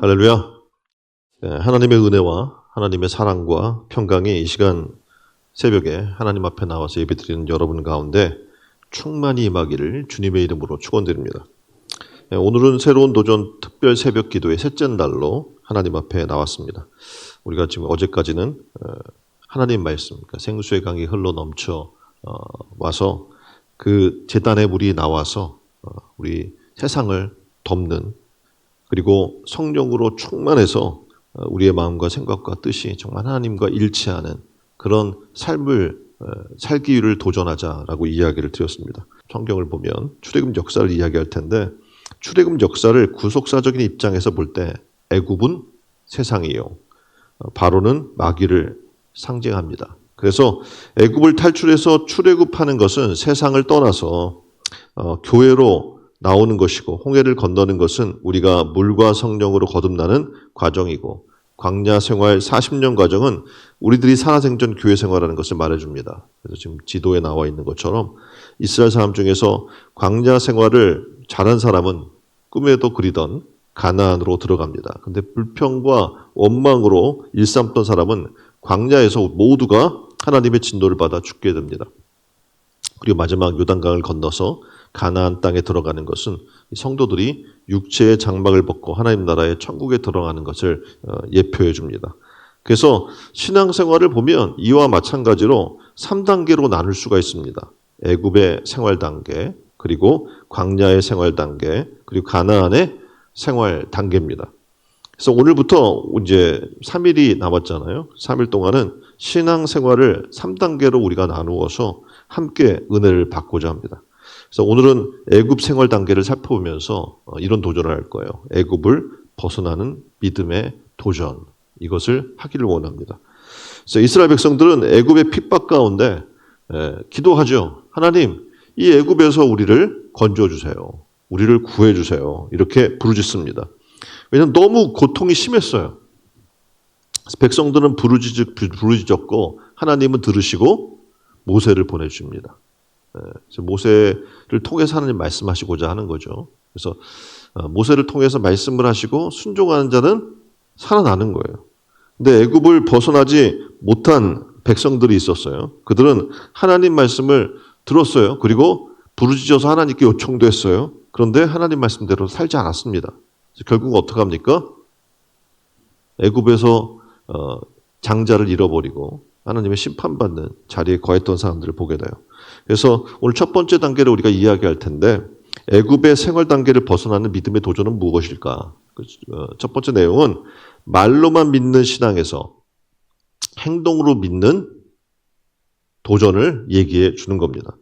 할렐루야. 하나님의 은혜와 하나님의 사랑과 평강이 이 시간 새벽에 하나님 앞에 나와서 예배드리는 여러분 가운데 충만히 임하기를 주님의 이름으로 축원드립니다. 오늘은 새로운 도전 특별 새벽 기도의 셋째 날로 하나님 앞에 나왔습니다. 우리가 지금 어제까지는 하나님 말씀, 그러니까 생수의 강이 흘러 넘쳐 와서 그 제단의 물이 나와서 우리 세상을 덮는, 그리고 성령으로 충만해서 우리의 마음과 생각과 뜻이 정말 하나님과 일치하는 그런 삶을 살기를 도전하자라고 이야기를 드렸습니다. 성경을 보면 출애굽 역사를 이야기할 텐데, 출애굽 역사를 구속사적인 입장에서 볼 때 애굽은 세상이요, 바로는 마귀를 상징합니다. 그래서 애굽을 탈출해서 출애굽하는 것은 세상을 떠나서 교회로 나오는 것이고, 홍해를 건너는 것은 우리가 물과 성령으로 거듭나는 과정이고, 광야 생활 40년 과정은 우리들이 살아생전 교회 생활하는 것을 말해줍니다. 그래서 지금 지도에 나와 있는 것처럼 이스라엘 사람 중에서 광야 생활을 잘한 사람은 꿈에도 그리던 가나안으로 들어갑니다. 근데 불평과 원망으로 일삼던 사람은 광야에서 모두가 하나님의 진노를 받아 죽게 됩니다. 그리고 마지막 요단강을 건너서 가나안 땅에 들어가는 것은 성도들이 육체의 장막을 벗고 하나님 나라의 천국에 들어가는 것을 예표해 줍니다. 그래서 신앙생활을 보면 이와 마찬가지로 3단계로 나눌 수가 있습니다. 애굽의 생활 단계, 그리고 광야의 생활 단계, 그리고 가나안의 생활 단계입니다. 그래서 오늘부터 이제 3일이 남았잖아요. 3일 동안은 신앙생활을 3단계로 우리가 나누어서 함께 은혜를 받고자 합니다. 그래서 오늘은 애굽 생활 단계를 살펴보면서 이런 도전을 할 거예요. 애굽을 벗어나는 믿음의 도전, 이것을 하기를 원합니다. 그래서 이스라엘 백성들은 애굽의 핍박 가운데 기도하죠. 하나님, 이 애굽에서 우리를 건져주세요. 우리를 구해주세요. 이렇게 부르짖습니다. 왜냐하면 너무 고통이 심했어요. 백성들은 부르짖었고 하나님은 들으시고 모세를 보내줍니다. 모세를 통해서 하나님 말씀하시고자 하는 거죠. 그래서 모세를 통해서 말씀을 하시고 순종하는 자는 살아나는 거예요. 근데 애굽을 벗어나지 못한 백성들이 있었어요. 그들은 하나님 말씀을 들었어요. 그리고 부르짖어서 하나님께 요청도 했어요. 그런데 하나님 말씀대로 살지 않았습니다. 결국 어떻게 합니까? 애굽에서 장자를 잃어버리고 하나님의 심판받는 자리에 거했던 사람들을 보게 돼요. 그래서 오늘 첫 번째 단계를 우리가 이야기할 텐데, 애굽의 생활 단계를 벗어나는 믿음의 도전은 무엇일까? 첫 번째 내용은 말로만 믿는 신앙에서 행동으로 믿는 도전을 얘기해 주는 겁니다.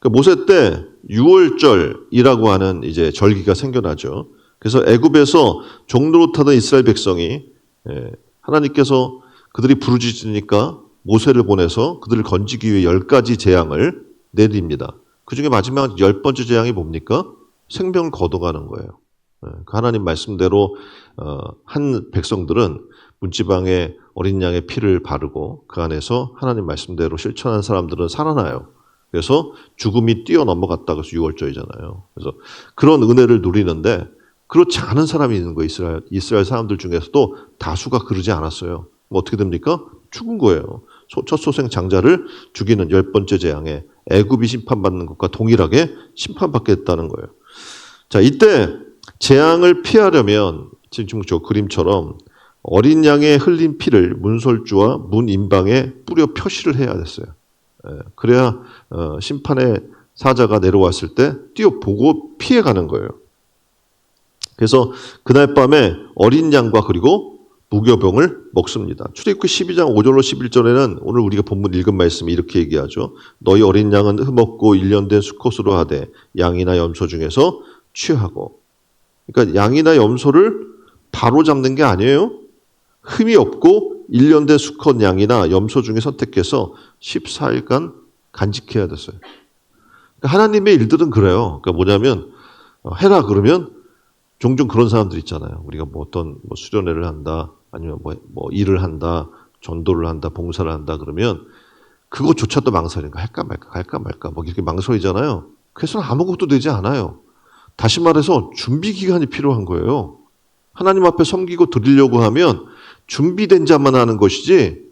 모세 때 유월절이라고 하는 이제 절기가 생겨나죠. 그래서 애굽에서 종로로 타던 이스라엘 백성이 하나님께서 그들이 부르짖으니까 모세를 보내서 그들을 건지기 위해 10가지 재앙을 내립니다. 그 중에 마지막 10번째 재앙이 뭡니까? 생명을 걷어가는 거예요. 그 하나님 말씀대로 한 백성들은 문지방에 어린 양의 피를 바르고 그 안에서 하나님 말씀대로 실천한 사람들은 살아나요. 그래서 죽음이 뛰어넘어갔다고 해서 유월절이잖아요. 그래서 그런 은혜를 누리는데, 그렇지 않은 사람이 있는 거예요. 이스라엘 사람들 중에서도 다수가 그러지 않았어요. 어떻게 됩니까? 죽은 거예요. 첫 소생 장자를 죽이는 10번째 재앙에 애굽이 심판받는 것과 동일하게 심판받게 됐다는 거예요. 자, 이때 재앙을 피하려면 지금 저 그림처럼 어린 양의 흘린 피를 문설주와 문 임방에 뿌려 표시를 해야 됐어요. 그래야 심판의 사자가 내려왔을 때 뛰어보고 피해가는 거예요. 그래서 그날 밤에 어린 양과 그리고 무교병을 먹습니다. 출애굽기 12장 5절로 11절에는 오늘 우리가 본문 읽은 말씀이 이렇게 얘기하죠. 너희 어린 양은 흠없고 1년 된 수컷으로 하되 양이나 염소 중에서 취하고. 그러니까 양이나 염소를 바로 잡는 게 아니에요. 흠이 없고 1년 된 수컷 양이나 염소 중에 선택해서 14일간 간직해야 됐어요. 그러니까 하나님의 일들은 그래요. 그러니까 뭐냐면 해라 그러면 종종 그런 사람들 있잖아요. 우리가 어떤 수련회를 한다, 아니면 뭐 일을 한다, 전도를 한다, 봉사를 한다 그러면 그것조차도 망설이니까 할까 말까 이렇게 망설이잖아요. 그래서 아무것도 되지 않아요. 다시 말해서 준비 기간이 필요한 거예요. 하나님 앞에 섬기고 드리려고 하면 준비된 자만 하는 것이지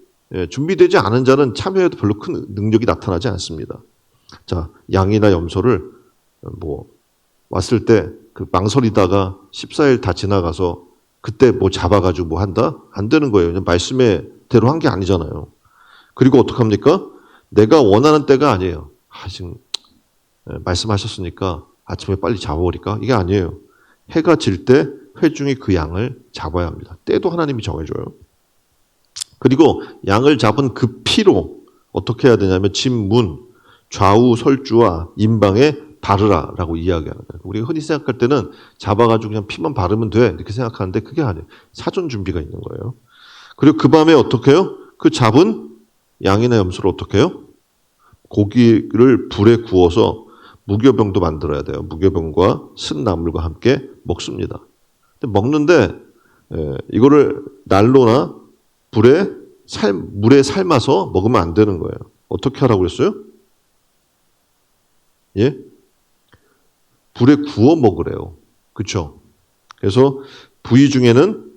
준비되지 않은 자는 참여해도 별로 큰 능력이 나타나지 않습니다. 자, 양이나 염소를 왔을 때 그 망설이다가 14일 다 지나가서 그때 잡아가지고 한다? 안 되는 거예요. 그냥 말씀의 대로 한 게 아니잖아요. 그리고 어떡합니까? 내가 원하는 때가 아니에요. 지금 말씀하셨으니까 아침에 빨리 잡아버릴까? 이게 아니에요. 해가 질 때 회중이 그 양을 잡아야 합니다. 때도 하나님이 정해줘요. 그리고 양을 잡은 그 피로 어떻게 해야 되냐면 집 문, 좌우 설주와 임방에 바르라라고 이야기하는 거예요. 우리가 흔히 생각할 때는 잡아가지고 그냥 피만 바르면 돼 이렇게 생각하는데 그게 아니에요. 사전 준비가 있는 거예요. 그리고 그 밤에 어떻게 해요? 그 잡은 양이나 염소를 어떻게 해요? 고기를 불에 구워서 무교병도 만들어야 돼요. 무교병과 쓴 나물과 함께 먹습니다. 근데 먹는데 이거를 난로나 물에 삶아서 먹으면 안 되는 거예요. 어떻게 하라고 그랬어요? 예? 불에 구워 먹으래요. 그렇죠? 그래서 부위 중에는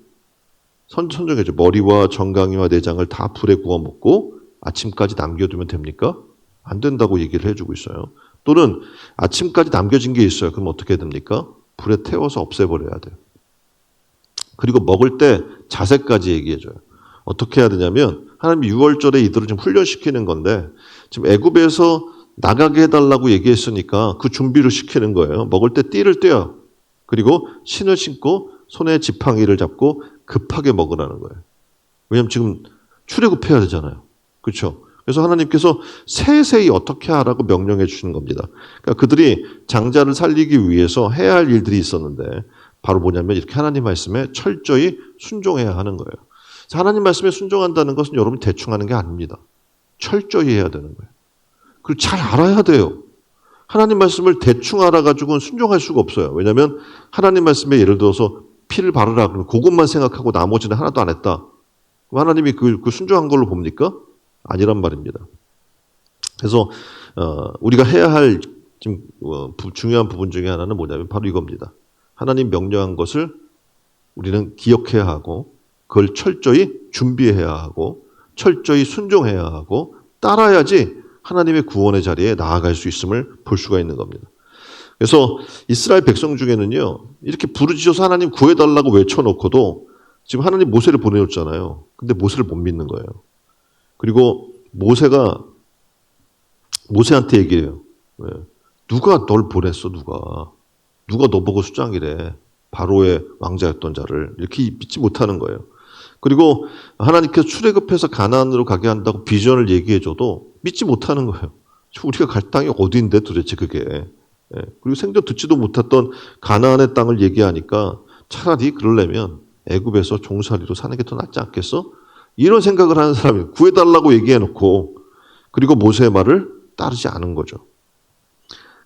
선정해줘. 머리와 정강이와 내장을 다 불에 구워 먹고 아침까지 남겨두면 됩니까? 안 된다고 얘기를 해주고 있어요. 또는 아침까지 남겨진 게 있어요. 그럼 어떻게 됩니까? 불에 태워서 없애버려야 돼요. 그리고 먹을 때 자세까지 얘기해줘요. 어떻게 해야 되냐면 하나님이 6월절에 이들을 좀 훈련시키는 건데 지금 애굽에서 나가게 해달라고 얘기했으니까 그 준비를 시키는 거예요. 먹을 때 띠를 떼요. 그리고 신을 신고 손에 지팡이를 잡고 급하게 먹으라는 거예요. 왜냐하면 지금 출애굽해야 되잖아요. 그렇죠? 그래서 하나님께서 세세히 어떻게 하라고 명령해 주시는 겁니다. 그러니까 그들이 장자를 살리기 위해서 해야 할 일들이 있었는데 바로 뭐냐면 이렇게 하나님 말씀에 철저히 순종해야 하는 거예요. 하나님 말씀에 순종한다는 것은 여러분이 대충 하는 게 아닙니다. 철저히 해야 되는 거예요. 그리고 잘 알아야 돼요. 하나님 말씀을 대충 알아가지고는 순종할 수가 없어요. 왜냐하면 하나님 말씀에 예를 들어서 피를 바르라 그러면 그것만 생각하고 나머지는 하나도 안 했다. 그럼 하나님이 그 순종한 걸로 봅니까? 아니란 말입니다. 그래서 우리가 해야 할 지금 중요한 부분 중에 하나는 뭐냐면 바로 이겁니다. 하나님 명령한 것을 우리는 기억해야 하고 그걸 철저히 준비해야 하고 철저히 순종해야 하고 따라야지 하나님의 구원의 자리에 나아갈 수 있음을 볼 수가 있는 겁니다. 그래서 이스라엘 백성 중에는요. 이렇게 부르짖어서 하나님 구해달라고 외쳐놓고도 지금 하나님 모세를 보내줬잖아요. 근데 모세를 못 믿는 거예요. 그리고 모세가 모세한테 얘기해요. 누가 널 보냈어? 누가 너 보고 수장이래. 바로의 왕자였던 자를 이렇게 믿지 못하는 거예요. 그리고 하나님께서 출애굽해서 가나안으로 가게 한다고 비전을 얘기해줘도 믿지 못하는 거예요. 우리가 갈 땅이 어디인데 도대체 그게. 그리고 생전 듣지도 못했던 가나안의 땅을 얘기하니까 차라리 그러려면 애굽에서 종살이로 사는 게 더 낫지 않겠어? 이런 생각을 하는 사람이 구해달라고 얘기해놓고 그리고 모세의 말을 따르지 않은 거죠.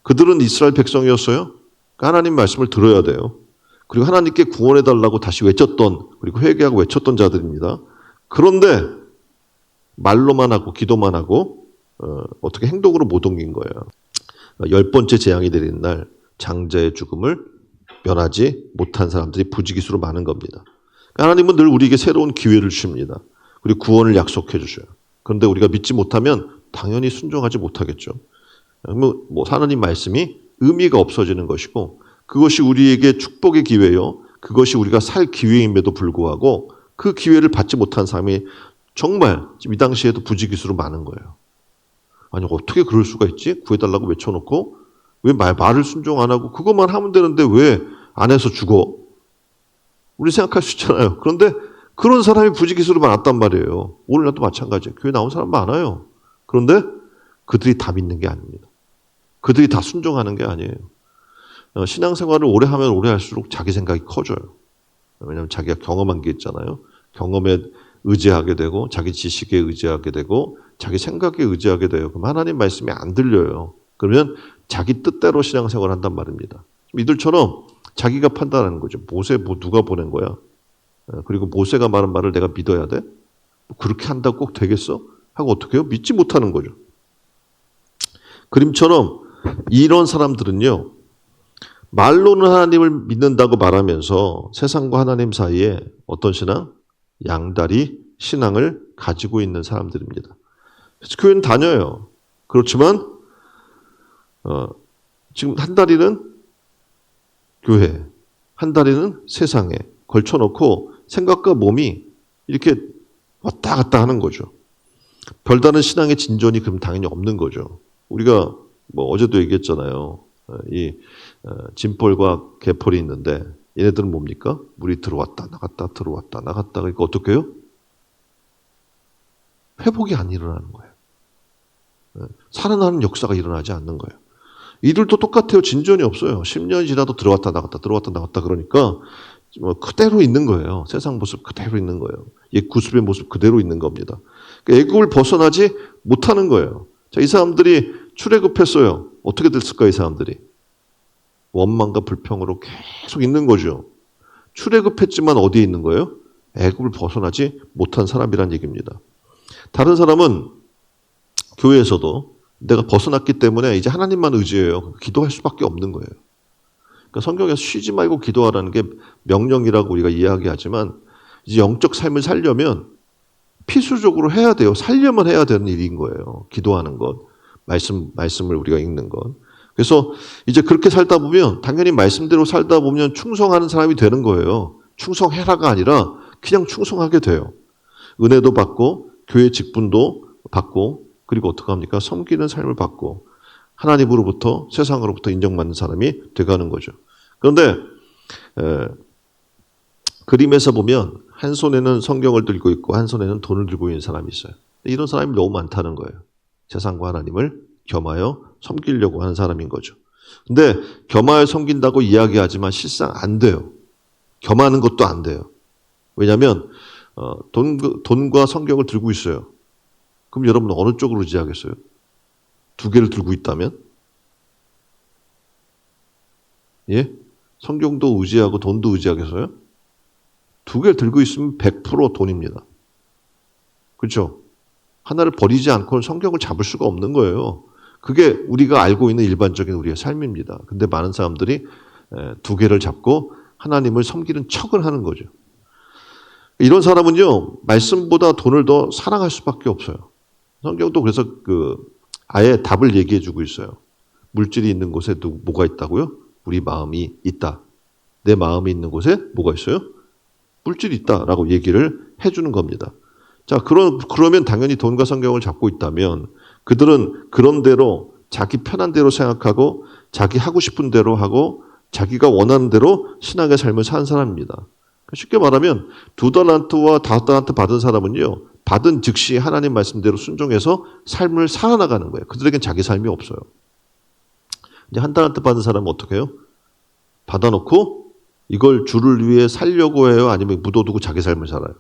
그들은 이스라엘 백성이었어요. 하나님 말씀을 들어야 돼요. 그리고 하나님께 구원해달라고 다시 외쳤던 그리고 회개하고 외쳤던 자들입니다. 그런데 말로만 하고 기도만 하고 어떻게 행동으로 못 옮긴 거예요. 10번째 재앙이 내리는 날 장자의 죽음을 면하지 못한 사람들이 부지기수로 많은 겁니다. 하나님은 늘 우리에게 새로운 기회를 주십니다. 그리고 구원을 약속해 주셔요. 그런데 우리가 믿지 못하면 당연히 순종하지 못하겠죠. 하나님 말씀이 의미가 없어지는 것이고 그것이 우리에게 축복의 기회요. 그것이 우리가 살 기회임에도 불구하고 그 기회를 받지 못한 사람이 정말 지금 이 당시에도 부지기수로 많은 거예요. 아니 어떻게 그럴 수가 있지? 구해달라고 외쳐놓고 왜 말을 순종 안 하고 그것만 하면 되는데 왜 안 해서 죽어? 우리 생각할 수 있잖아요. 그런데 그런 사람이 부지기수로 많았단 말이에요. 오늘날도 마찬가지예요. 교회 나온 사람 많아요. 그런데 그들이 다 믿는 게 아닙니다. 그들이 다 순종하는 게 아니에요. 신앙생활을 오래 하면 오래 할수록 자기 생각이 커져요. 왜냐하면 자기가 경험한 게 있잖아요. 경험에 의지하게 되고 자기 지식에 의지하게 되고 자기 생각에 의지하게 돼요. 그럼 하나님 말씀이 안 들려요. 그러면 자기 뜻대로 신앙생활을 한단 말입니다. 이들처럼 자기가 판단하는 거죠. 모세 누가 보낸 거야? 그리고 모세가 말한 말을 내가 믿어야 돼? 그렇게 한다고 꼭 되겠어? 하고 어떻게 해요? 믿지 못하는 거죠. 그림처럼 이런 사람들은요. 말로는 하나님을 믿는다고 말하면서 세상과 하나님 사이에 어떤 신앙? 양다리 신앙을 가지고 있는 사람들입니다. 그래서 교회는 다녀요. 그렇지만 지금 한 다리는 교회, 한 다리는 세상에 걸쳐놓고 생각과 몸이 이렇게 왔다 갔다 하는 거죠. 별다른 신앙의 진전이 그럼 당연히 없는 거죠. 우리가 뭐 어제도 얘기했잖아요. 이 진폴과 개폴이 있는데 얘네들은 뭡니까? 물이 들어왔다 나갔다 들어왔다 나갔다. 그러니까 어떻게 해요? 회복이 안 일어나는 거예요. 살아나는 역사가 일어나지 않는 거예요. 이들도 똑같아요. 진전이 없어요. 10년이 지나도 들어왔다 나갔다 들어왔다 나갔다 그러니까 그대로 있는 거예요. 세상 모습 그대로 있는 거예요. 옛 구습의 모습 그대로 있는 겁니다. 그러니까 애굽을 벗어나지 못하는 거예요. 자, 이 사람들이 출애굽했어요. 어떻게 됐을까 이 사람들이? 원망과 불평으로 계속 있는 거죠. 출애굽했지만 어디에 있는 거예요? 애굽을 벗어나지 못한 사람이란 얘기입니다. 다른 사람은 교회에서도 내가 벗어났기 때문에 이제 하나님만 의지해요. 기도할 수밖에 없는 거예요. 그러니까 성경에서 쉬지 말고 기도하라는 게 명령이라고 우리가 이야기하지만 이제 영적 삶을 살려면 필수적으로 해야 돼요. 살려면 해야 되는 일인 거예요. 기도하는 것, 말씀을 우리가 읽는 것. 그래서 이제 그렇게 살다 보면 당연히 말씀대로 살다 보면 충성하는 사람이 되는 거예요. 충성해라가 아니라 그냥 충성하게 돼요. 은혜도 받고 교회 직분도 받고 그리고 어떻게 합니까? 섬기는 삶을 받고 하나님으로부터 세상으로부터 인정받는 사람이 돼가는 거죠. 그런데 그림에서 보면 한 손에는 성경을 들고 있고 한 손에는 돈을 들고 있는 사람이 있어요. 이런 사람이 너무 많다는 거예요. 세상과 하나님을 겸하여 섬기려고 하는 사람인 거죠. 근데 겸하여 섬긴다고 이야기하지만 실상 안 돼요. 겸하는 것도 안 돼요. 왜냐하면 돈과 성경을 들고 있어요. 그럼 여러분 어느 쪽으로 의지하겠어요? 두 개를 들고 있다면? 예? 성경도 의지하고 돈도 의지하겠어요? 두 개를 들고 있으면 100% 돈입니다. 그렇죠? 하나를 버리지 않고는 성경을 잡을 수가 없는 거예요. 그게 우리가 알고 있는 일반적인 우리의 삶입니다. 근데 많은 사람들이 두 개를 잡고 하나님을 섬기는 척을 하는 거죠. 이런 사람은요, 말씀보다 돈을 더 사랑할 수밖에 없어요. 성경도 그래서 아예 답을 얘기해 주고 있어요. 물질이 있는 곳에 뭐가 있다고요? 우리 마음이 있다. 내 마음이 있는 곳에 뭐가 있어요? 물질이 있다라고 얘기를 해주는 겁니다. 자, 그러면 당연히 돈과 성경을 잡고 있다면 그들은 그런 대로 자기 편한 대로 생각하고 자기 하고 싶은 대로 하고 자기가 원하는 대로 신앙의 삶을 사는 사람입니다. 쉽게 말하면 2달란트와 5달란트 받은 사람은요, 받은 즉시 하나님 말씀대로 순종해서 삶을 살아나가는 거예요. 그들에겐 자기 삶이 없어요. 이제 1달란트 받은 사람은 어떻게 해요? 받아놓고 이걸 주를 위해 살려고 해요? 아니면 묻어두고 자기 삶을 살아요?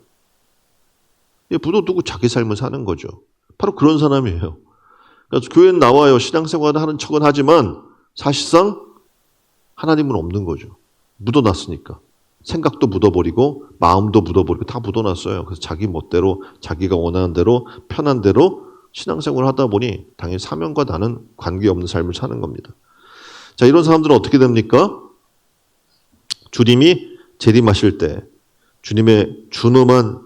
예, 묻어두고 자기 삶을 사는 거죠. 바로 그런 사람이에요. 그래서 교회는 나와요. 신앙생활을 하는 척은 하지만 사실상 하나님은 없는 거죠. 묻어놨으니까. 생각도 묻어버리고 마음도 묻어버리고 다 묻어놨어요. 그래서 자기 멋대로 자기가 원하는 대로 편한 대로 신앙생활을 하다 보니 당연히 사명과 나는 관계없는 삶을 사는 겁니다. 자, 이런 사람들은 어떻게 됩니까? 주님이 재림하실 때 주님의 준엄한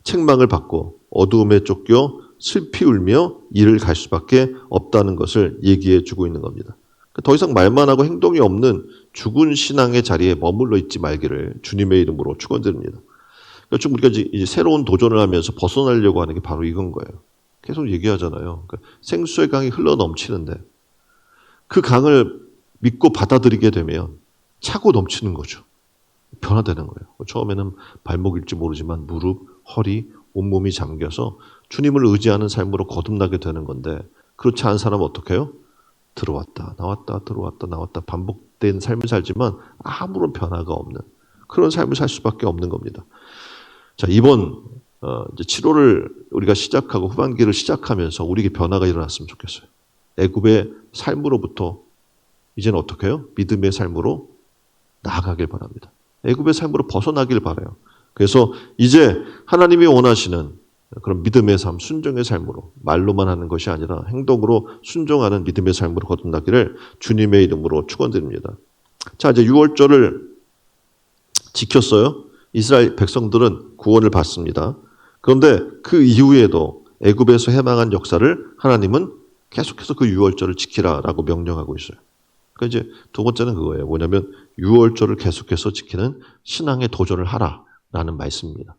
책망을 받고 어두움에 쫓겨 슬피 울며 이를 갈 수밖에 없다는 것을 얘기해 주고 있는 겁니다. 더 이상 말만 하고 행동이 없는 죽은 신앙의 자리에 머물러 있지 말기를 주님의 이름으로 축원드립니다. 그러니까 좀 우리가 이제 새로운 도전을 하면서 벗어나려고 하는 게 바로 이건 거예요. 계속 얘기하잖아요. 그러니까 생수의 강이 흘러 넘치는데 그 강을 믿고 받아들이게 되면 차고 넘치는 거죠. 변화되는 거예요. 처음에는 발목일지 모르지만 무릎, 허리, 온몸이 잠겨서 주님을 의지하는 삶으로 거듭나게 되는 건데 그렇지 않은 사람은 어떻게 해요? 들어왔다 나왔다 들어왔다 나왔다 반복된 삶을 살지만 아무런 변화가 없는 그런 삶을 살 수밖에 없는 겁니다. 자, 이번 이제 7월을 우리가 시작하고 후반기를 시작하면서 우리에게 변화가 일어났으면 좋겠어요. 애굽의 삶으로부터 이제는 어떻게 해요? 믿음의 삶으로 나아가길 바랍니다. 애굽의 삶으로 벗어나길 바라요. 그래서 이제 하나님이 원하시는 그런 믿음의 삶, 순종의 삶으로 말로만 하는 것이 아니라 행동으로 순종하는 믿음의 삶으로 거듭나기를 주님의 이름으로 축원드립니다. 자, 이제 유월절을 지켰어요. 이스라엘 백성들은 구원을 받습니다. 그런데 그 이후에도 애굽에서 해방한 역사를 하나님은 계속해서 그 유월절을 지키라라고 명령하고 있어요. 그러니까 이제 두 번째는 그거예요. 뭐냐면 유월절을 계속해서 지키는 신앙의 도전을 하라라는 말씀입니다.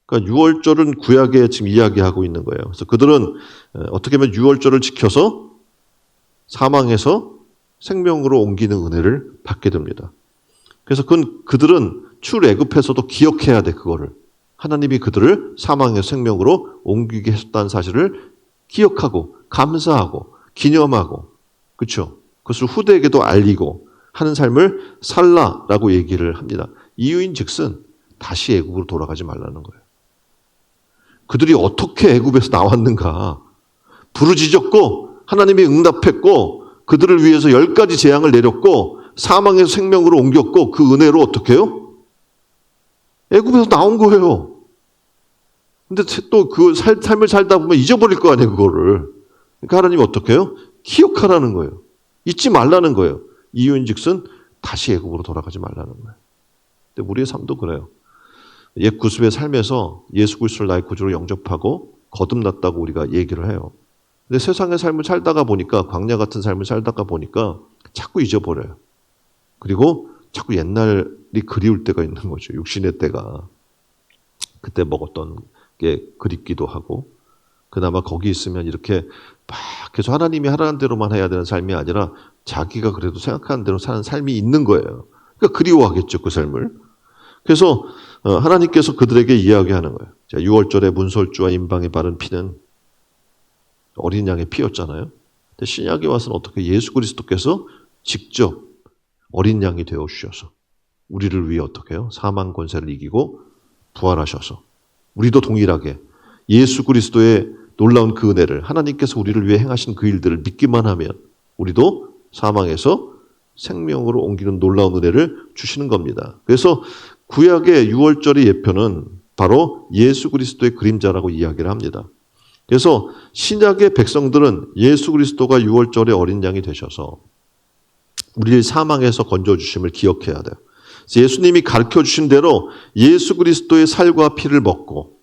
그러니까 유월절은 구약에 지금 이야기하고 있는 거예요. 그래서 그들은 어떻게 보면 유월절을 지켜서 사망에서 생명으로 옮기는 은혜를 받게 됩니다. 그래서 그들은 출애굽에서도 기억해야 돼, 그거를. 하나님이 그들을 사망에서 생명으로 옮기게 하셨다는 사실을 기억하고 감사하고 기념하고, 그렇죠? 그것을 후대에게도 알리고 하는 삶을 살라라고 얘기를 합니다. 이유인즉슨 다시 애굽으로 돌아가지 말라는 거예요. 그들이 어떻게 애굽에서 나왔는가? 부르짖었고 하나님이 응답했고 그들을 위해서 10가지 재앙을 내렸고 사망에서 생명으로 옮겼고 그 은혜로 어떻게 해요? 애굽에서 나온 거예요. 근데 또 그 삶을 살다 보면 잊어버릴 거 아니에요, 그거를. 그러니까 하나님이 어떻게 해요? 기억하라는 거예요. 잊지 말라는 거예요. 이유인즉슨 다시 애굽으로 돌아가지 말라는 거예요. 근데 우리의 삶도 그래요. 옛 구습의 삶에서 예수 그리스도를 나의 구주로 영접하고 거듭났다고 우리가 얘기를 해요. 근데 세상의 삶을 살다가 보니까, 광야 같은 삶을 살다가 보니까 자꾸 잊어버려요. 그리고 자꾸 옛날이 그리울 때가 있는 거죠. 육신의 때가. 그때 먹었던 게 그립기도 하고, 그나마 거기 있으면 이렇게 막 계속 하나님이 하라는 대로만 해야 되는 삶이 아니라 자기가 그래도 생각하는 대로 사는 삶이 있는 거예요. 그러니까 그리워하겠죠, 그 삶을. 그래서 하나님께서 그들에게 이야기하는 거예요. 자, 6월절에 문설주와 임방에 바른 피는 어린 양의 피였잖아요. 근데 신약에 와서는 어떻게 예수 그리스도께서 직접 어린 양이 되어 주셔서 우리를 위해 어떻게 해요? 사망 권세를 이기고 부활하셔서 우리도 동일하게 예수 그리스도의 놀라운 그 은혜를, 하나님께서 우리를 위해 행하신 그 일들을 믿기만 하면 우리도 사망에서 생명으로 옮기는 놀라운 은혜를 주시는 겁니다. 그래서 구약의 유월절의 예표는 바로 예수 그리스도의 그림자라고 이야기를 합니다. 그래서 신약의 백성들은 예수 그리스도가 유월절의 어린 양이 되셔서 우리를 사망에서 건져주심을 기억해야 돼요. 예수님이 가르쳐주신 대로 예수 그리스도의 살과 피를 먹고,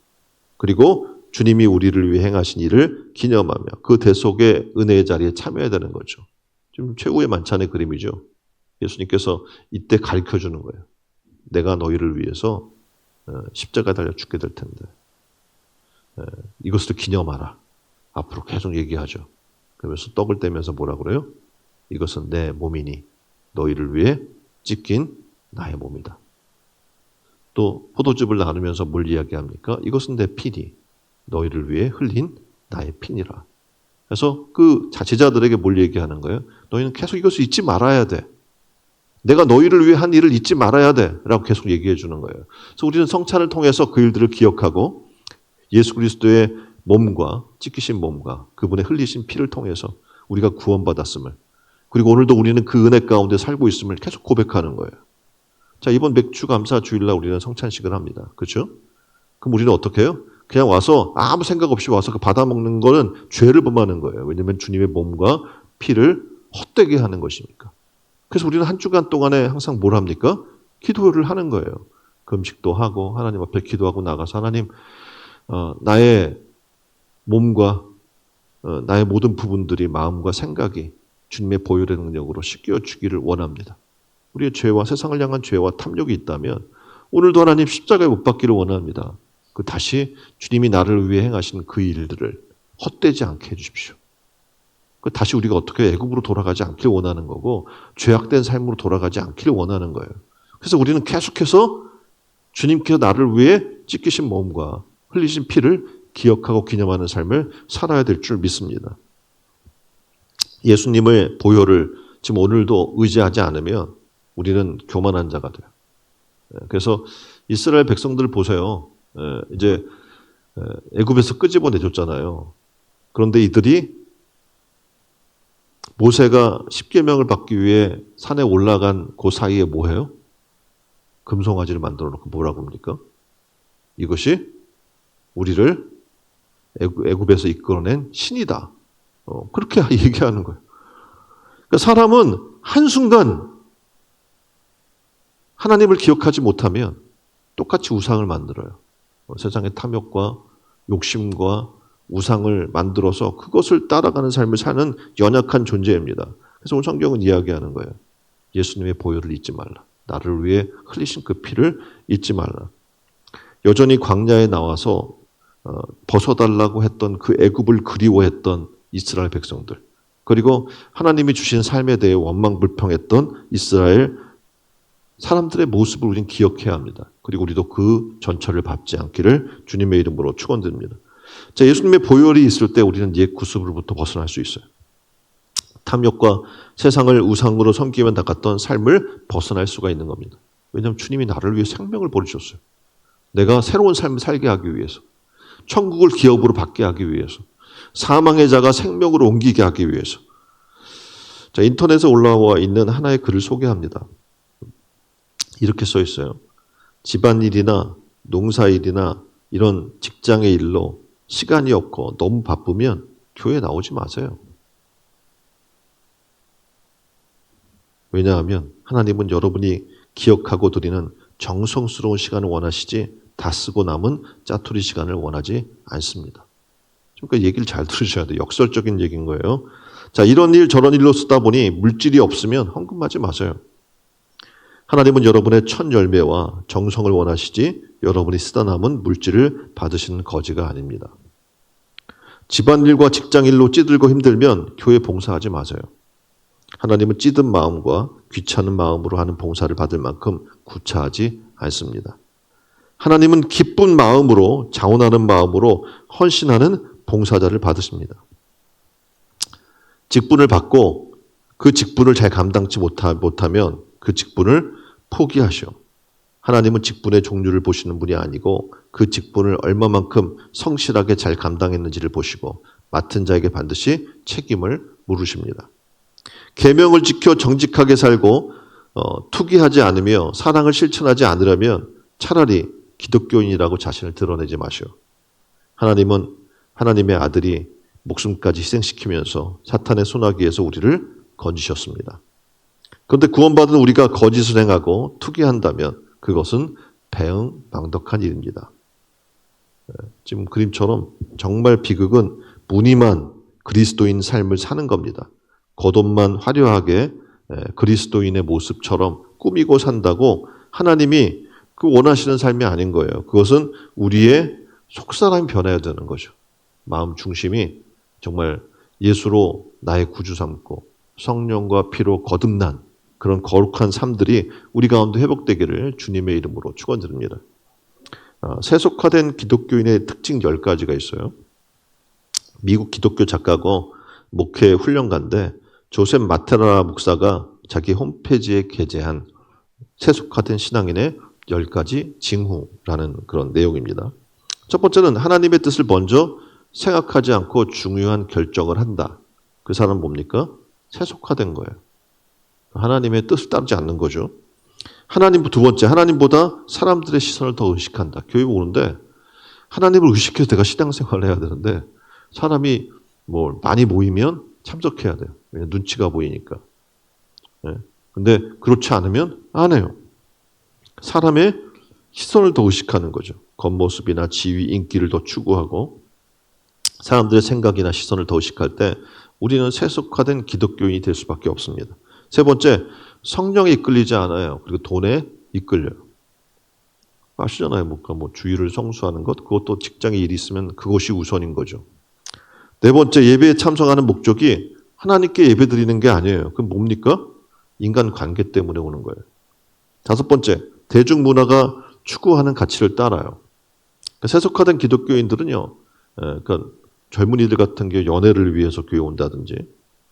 그리고 주님이 우리를 위해 행하신 일을 기념하며 그 대속의 은혜의 자리에 참여해야 되는 거죠. 지금 최후의 만찬의 그림이죠. 예수님께서 이때 가르쳐주는 거예요. 내가 너희를 위해서 십자가에 달려 죽게 될 텐데 이것을 기념하라. 앞으로 계속 얘기하죠. 그러면서 떡을 떼면서 뭐라 그래요? 이것은 내 몸이니 너희를 위해 찢긴 나의 몸이다. 또 포도즙을 나누면서 뭘 이야기합니까? 이것은 내 피니 너희를 위해 흘린 나의 피니라. 그래서 그 제자들에게 뭘 얘기하는 거예요? 너희는 계속 이것을 잊지 말아야 돼. 내가 너희를 위해 한 일을 잊지 말아야 돼. 라고 계속 얘기해 주는 거예요. 그래서 우리는 성찬을 통해서 그 일들을 기억하고 예수 그리스도의 몸과 찢기신 몸과 그분의 흘리신 피를 통해서 우리가 구원받았음을, 그리고 오늘도 우리는 그 은혜 가운데 살고 있음을 계속 고백하는 거예요. 자, 이번 맥주감사 주일날 우리는 성찬식을 합니다. 그렇죠? 그럼 우리는 어떻게 해요? 그냥 와서 아무 생각 없이 와서 그 받아 먹는 거는 죄를 범하는 거예요. 왜냐하면 주님의 몸과 피를 헛되게 하는 것이니까. 그래서 우리는 한 주간 동안에 항상 뭘 합니까? 기도를 하는 거예요. 금식도 하고 하나님 앞에 기도하고 나가서 하나님, 나의 몸과 나의 모든 부분들이, 마음과 생각이 주님의 보혈의 능력으로 씻겨 주기를 원합니다. 우리의 죄와 세상을 향한 죄와 탐욕이 있다면 오늘도 하나님 십자가에 못 박기를 원합니다. 그 다시 주님이 나를 위해 행하신 그 일들을 헛되지 않게 해주십시오. 그 다시 우리가 어떻게 애굽으로 돌아가지 않길 원하는 거고 죄악된 삶으로 돌아가지 않기를 원하는 거예요. 그래서 우리는 계속해서 주님께서 나를 위해 찢기신 몸과 흘리신 피를 기억하고 기념하는 삶을 살아야 될 줄 믿습니다. 예수님의 보혈을 지금 오늘도 의지하지 않으면 우리는 교만한 자가 돼요. 그래서 이스라엘 백성들을 보세요. 이제 애굽에서 끄집어내줬잖아요. 그런데 이들이 모세가 십계명을 받기 위해 산에 올라간 그 사이에 뭐해요? 금송아지를 만들어 놓고 뭐라고 합니까? 이것이 우리를 애굽에서 이끌어낸 신이다. 그렇게 얘기하는 거예요. 그러니까 사람은 한순간 하나님을 기억하지 못하면 똑같이 우상을 만들어요. 세상의 탐욕과 욕심과 우상을 만들어서 그것을 따라가는 삶을 사는 연약한 존재입니다. 그래서 오늘 성경은 이야기하는 거예요. 예수님의 보혈을 잊지 말라. 나를 위해 흘리신 그 피를 잊지 말라. 여전히 광야에 나와서 벗어달라고 했던 그 애굽을 그리워했던 이스라엘 백성들, 그리고 하나님이 주신 삶에 대해 원망불평했던 이스라엘 사람들의 모습을 우리는 기억해야 합니다. 그리고 우리도 그 전철을 밟지 않기를 주님의 이름으로 축원드립니다. 자, 예수님의 보혈이 있을 때 우리는 옛 구습으로부터 벗어날 수 있어요. 탐욕과 세상을 우상으로 섬기며 나갔던 삶을 벗어날 수가 있는 겁니다. 왜냐하면 주님이 나를 위해 생명을 버리셨어요. 내가 새로운 삶을 살게 하기 위해서, 천국을 기업으로 받게 하기 위해서, 사망의 자가 생명으로 옮기게 하기 위해서. 자, 인터넷에 올라와 있는 하나의 글을 소개합니다. 이렇게 써 있어요. 집안일이나 농사일이나 이런 직장의 일로 시간이 없고 너무 바쁘면 교회 나오지 마세요. 왜냐하면 하나님은 여러분이 기억하고 드리는 정성스러운 시간을 원하시지 다 쓰고 남은 짜투리 시간을 원하지 않습니다. 그러니까 얘기를 잘 들으셔야 돼요. 역설적인 얘기인 거예요. 자, 이런 일 저런 일로 쓰다 보니 물질이 없으면 헌금하지 마세요. 하나님은 여러분의 첫 열매와 정성을 원하시지 여러분이 쓰다 남은 물질을 받으시는 거지가 아닙니다. 집안일과 직장일로 찌들고 힘들면 교회 봉사하지 마세요. 하나님은 찌든 마음과 귀찮은 마음으로 하는 봉사를 받을 만큼 구차하지 않습니다. 하나님은 기쁜 마음으로, 자원하는 마음으로 헌신하는 봉사자를 받으십니다. 직분을 받고 그 직분을 잘 감당치 못하면 그 직분을 포기하시오. 하나님은 직분의 종류를 보시는 분이 아니고 그 직분을 얼마만큼 성실하게 잘 감당했는지를 보시고 맡은 자에게 반드시 책임을 물으십니다. 계명을 지켜 정직하게 살고 투기하지 않으며 사랑을 실천하지 않으려면 차라리 기독교인이라고 자신을 드러내지 마시오. 하나님은 하나님의 아들이 목숨까지 희생시키면서 사탄의 소나기에서 우리를 건지셨습니다. 그런데 구원받은 우리가 거짓을 행하고 투기한다면 그것은 배은망덕한 일입니다. 지금 그림처럼 정말 비극은 무늬만 그리스도인 삶을 사는 겁니다. 겉옷만 화려하게 그리스도인의 모습처럼 꾸미고 산다고 하나님이 그 원하시는 삶이 아닌 거예요. 그것은 우리의 속사람이 변해야 되는 거죠. 마음 중심이 정말 예수로 나의 구주 삼고 성령과 피로 거듭난 그런 거룩한 삶들이 우리 가운데 회복되기를 주님의 이름으로 축원드립니다. 세속화된 기독교인의 특징 10가지가 있어요. 미국 기독교 작가고 목회 훈련가인데 조셉 마테라 목사가 자기 홈페이지에 게재한 세속화된 신앙인의 10가지 징후라는 그런 내용입니다. 첫 번째는 하나님의 뜻을 먼저 생각하지 않고 중요한 결정을 한다. 그 사람은 뭡니까? 세속화된 거예요. 하나님의 뜻을 따르지 않는 거죠. 두 번째, 하나님보다 사람들의 시선을 더 의식한다. 교회 오는데 하나님을 의식해서 내가 신앙생활을 해야 되는데 사람이 많이 모이면 참석해야 돼요. 왜냐면 눈치가 보이니까. 근데 그렇지 않으면 안 해요. 사람의 시선을 더 의식하는 거죠. 겉모습이나 지위, 인기를 더 추구하고 사람들의 생각이나 시선을 더 의식할 때 우리는 세속화된 기독교인이 될 수밖에 없습니다. 세 번째, 성령에 이끌리지 않아요. 그리고 돈에 이끌려요. 아시잖아요. 주일을 성수하는 것, 그것도 직장에 일이 있으면 그것이 우선인 거죠. 네 번째, 예배에 참석하는 목적이 하나님께 예배 드리는 게 아니에요. 그럼 뭡니까? 인간 관계 때문에 오는 거예요. 다섯 번째, 대중문화가 추구하는 가치를 따라요. 세속화된 기독교인들은요, 그러니까 젊은이들 같은 게 연애를 위해서 교회 온다든지,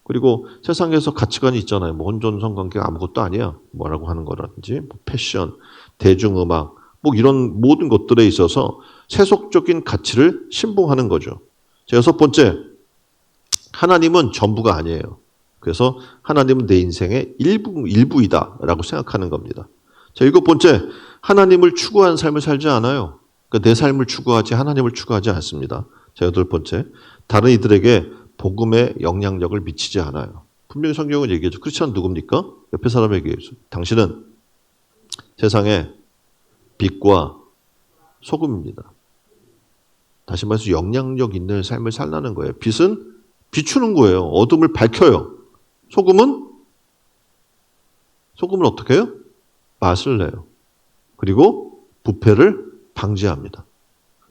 그리고 세상에서 가치관이 있잖아요. 혼전 성관계가 아무것도 아니야. 뭐라고 하는 거라든지, 패션, 대중음악, 이런 모든 것들에 있어서 세속적인 가치를 신봉하는 거죠. 여섯 번째, 하나님은 전부가 아니에요. 그래서 하나님은 내 인생의 일부이다라고 생각하는 겁니다. 일곱 번째, 하나님을 추구하는 삶을 살지 않아요. 그러니까 내 삶을 추구하지 하나님을 추구하지 않습니다. 여덟 번째, 다른 이들에게 복음의 영향력을 미치지 않아요. 분명히 성경은 얘기하죠. 크리스찬은 누굽니까? 옆에 사람에게 당신은 세상에 빛과 소금입니다. 다시 말해서 영향력 있는 삶을 살라는 거예요. 빛은 비추는 거예요. 어둠을 밝혀요. 소금은 어떻게 해요? 맛을 내요. 그리고 부패를 방지합니다.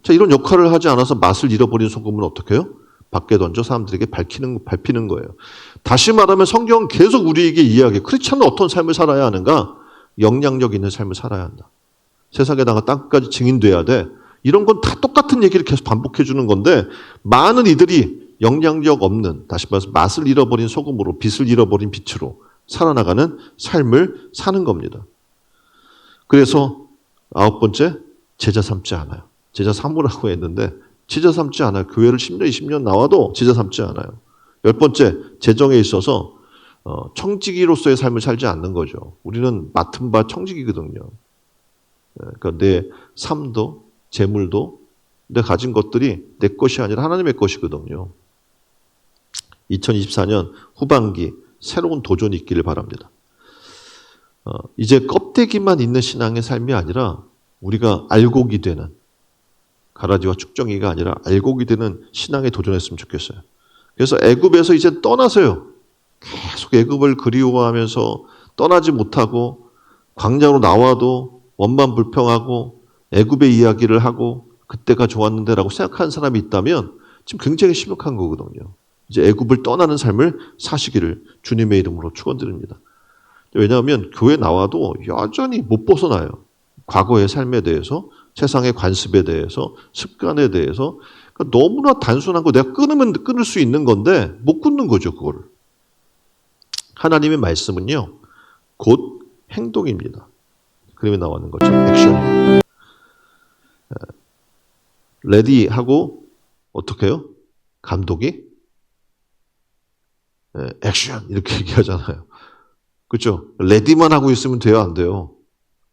자, 이런 역할을 하지 않아서 맛을 잃어버린 소금은 어떻게 해요? 밖에 던져 사람들에게 밟히는 거예요. 다시 말하면 성경은 계속 우리에게 이야기해요. 크리스찬은 어떤 삶을 살아야 하는가? 영향력 있는 삶을 살아야 한다. 세상에 나가 땅끝까지 증인돼야 돼. 이런 건 다 똑같은 얘기를 계속 반복해 주는 건데 많은 이들이 영향력 없는, 다시 말해서 맛을 잃어버린 소금으로, 빛을 잃어버린 빛으로 살아나가는 삶을 사는 겁니다. 그래서 9번째, 제자 삼지 않아요. 제자 삼으라고 했는데 제자 삼지 않아요. 교회를 10년, 20년 나와도 제자 삼지 않아요. 10번째, 재정에 있어서 청지기로서의 삶을 살지 않는 거죠. 우리는 맡은 바 청지기거든요. 그러니까 내 삶도 재물도 내가 가진 것들이 내 것이 아니라 하나님의 것이거든요. 2024년 후반기 새로운 도전이 있기를 바랍니다. 이제 껍데기만 있는 신앙의 삶이 아니라 우리가 알곡이 되는, 가라지와 축정이가 아니라 알곡이 되는 신앙에 도전했으면 좋겠어요. 그래서 애굽에서 이제 떠나서요. 계속 애굽을 그리워하면서 떠나지 못하고 광야로 나와도 원만 불평하고 애굽의 이야기를 하고 그때가 좋았는데라고 생각하는 사람이 있다면 지금 굉장히 심각한 거거든요. 이제 애굽을 떠나는 삶을 사시기를 주님의 이름으로 축원드립니다. 왜냐하면 교회 나와도 여전히 못 벗어나요. 과거의 삶에 대해서, 세상의 관습에 대해서, 습관에 대해서. 그러니까 너무나 단순한 거 내가 끊으면 끊을 수 있는 건데 못 끊는 거죠, 그거를. 하나님의 말씀은요, 곧 행동입니다. 그림에 나오는 것처럼 액션이에요. 레디하고 어떻게 해요? 감독이 액션 이렇게 얘기하잖아요. 그렇죠? 레디만 하고 있으면 돼요, 안 돼요?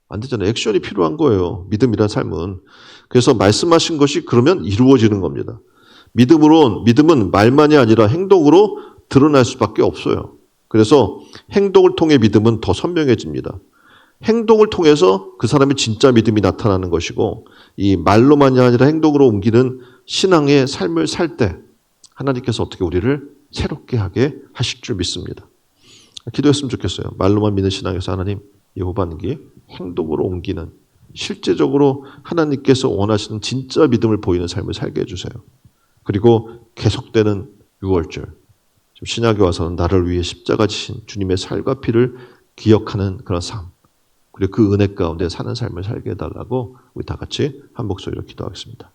안 되잖아요. 액션이 필요한 거예요. 믿음이란 삶은. 그래서 말씀하신 것이 그러면 이루어지는 겁니다. 믿음은 말만이 아니라 행동으로 드러날 수밖에 없어요. 그래서 행동을 통해 믿음은 더 선명해집니다. 행동을 통해서 그 사람의 진짜 믿음이 나타나는 것이고, 이 말로만이 아니라 행동으로 옮기는 신앙의 삶을 살 때 하나님께서 어떻게 우리를 새롭게 하게 하실 줄 믿습니다. 기도했으면 좋겠어요. 말로만 믿는 신앙에서 하나님, 이 후반기 행동으로 옮기는, 실제적으로 하나님께서 원하시는 진짜 믿음을 보이는 삶을 살게 해주세요. 그리고 계속되는 6월절, 신약에 와서는 나를 위해 십자가 지신 주님의 살과 피를 기억하는 그런 삶, 그리고 그 은혜 가운데 사는 삶을 살게 해달라고 우리 다 같이 한 목소리로 기도하겠습니다.